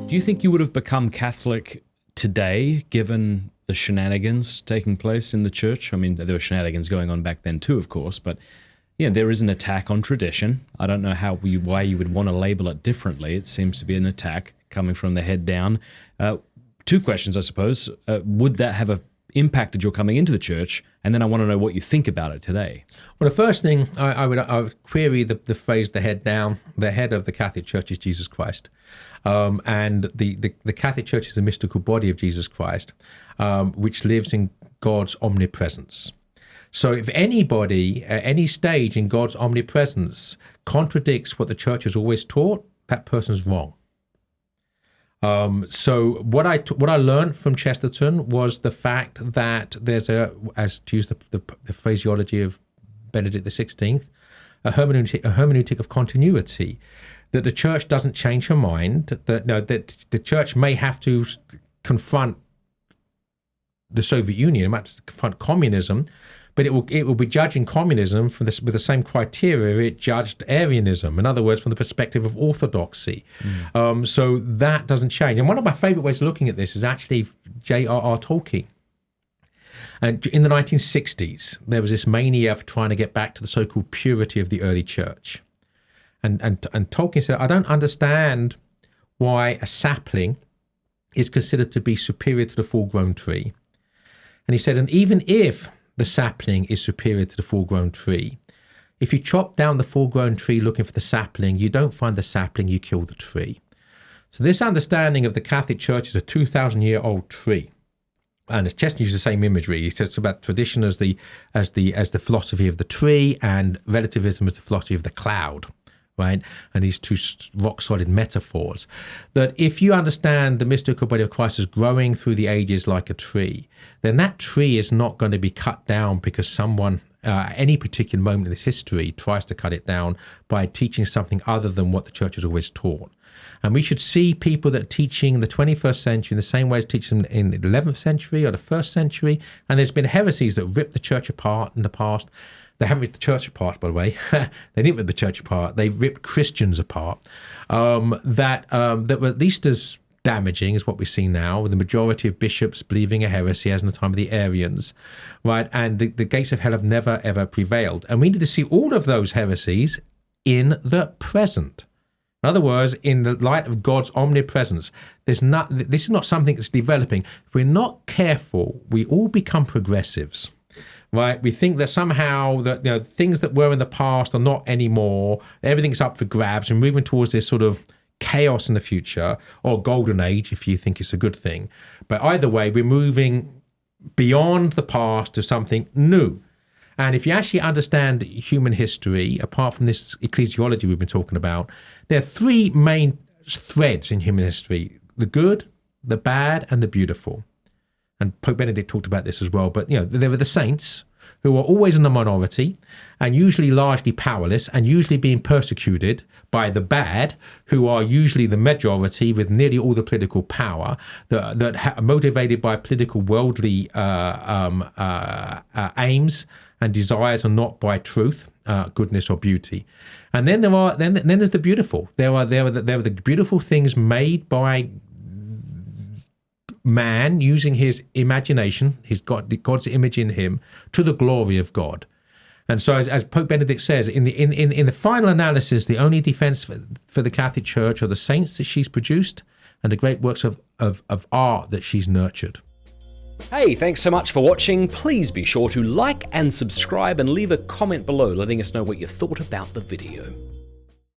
Do you think you would have become Catholic today, given the shenanigans taking place in the church? I mean, there were shenanigans going on back then too, of course, but there is an attack on tradition. I don't know why you would want to label it differently. It seems to be an attack coming from the head down. Two questions, I suppose. Would that have impacted your coming into the church? And then I want to know what you think about it today. Well, the first thing I would query the phrase "the head down." The head of the Catholic Church is Jesus Christ, and the Catholic Church is the mystical body of Jesus Christ, which lives in God's omnipresence. So if anybody at any stage in God's omnipresence contradicts what the church has always taught, that person's wrong. So what I learned from Chesterton was the fact that there's as to use the phraseology of Benedict XVI, a hermeneutic of continuity, that the church doesn't change her mind, that the church may have to confront the Soviet Union, it might have to confront communism, but it will be judging communism with the same criteria it judged Arianism. In other words, from the perspective of orthodoxy. So that doesn't change. And one of my favorite ways of looking at this is actually J.R.R. Tolkien. And in the 1960s, there was this mania for trying to get back to the so-called purity of the early church. And Tolkien said, I don't understand why a sapling is considered to be superior to the full-grown tree. And he said, and even if the sapling is superior to the full-grown tree, if you chop down the full-grown tree looking for the sapling, you don't find the sapling, you kill the tree. So this understanding of the Catholic Church is a 2,000-year-old tree. And Chesterton uses the same imagery. He says about tradition as the philosophy of the tree, and relativism as the philosophy of the cloud. Right? And these two rock-solid metaphors, that if you understand the mystical body of Christ as growing through the ages like a tree, then that tree is not going to be cut down because someone, at any particular moment in this history, tries to cut it down by teaching something other than what the church has always taught. And we should see people that are teaching the 21st century in the same way as teaching them in the 11th century or the 1st century. And there's been heresies that ripped the church apart in the past. They haven't ripped the church apart, by the way. They didn't rip the church apart. They ripped Christians apart. That were at least as damaging as what we see now, with the majority of bishops believing a heresy, as in the time of the Arians, right? And the gates of hell have never, ever prevailed. And we need to see all of those heresies in the present. In other words, in the light of God's omnipresence. This is not something that's developing. If we're not careful, we all become progressives. Right, we think that somehow that things that were in the past are not anymore. Everything's up for grabs, and moving towards this sort of chaos in the future, or golden age, if you think it's a good thing. But either way, we're moving beyond the past to something new. And if you actually understand human history, apart from this ecclesiology we've been talking about, there are three main threads in human history: the good, the bad, and the beautiful. And Pope Benedict talked about this as well, but there were the saints who are always in the minority and usually largely powerless and usually being persecuted by the bad, who are usually the majority with nearly all the political power, that are motivated by political worldly aims and desires, and not by truth, goodness or beauty. And then there's the beautiful. There are the beautiful things made by man using his imagination, God's image in him, to the glory of God. And so, as Pope Benedict says, in the final analysis, the only defense for the Catholic Church are the saints that she's produced and the great works of art that she's nurtured. Hey, thanks so much for watching. Please be sure to like and subscribe and leave a comment below letting us know what you thought about the video.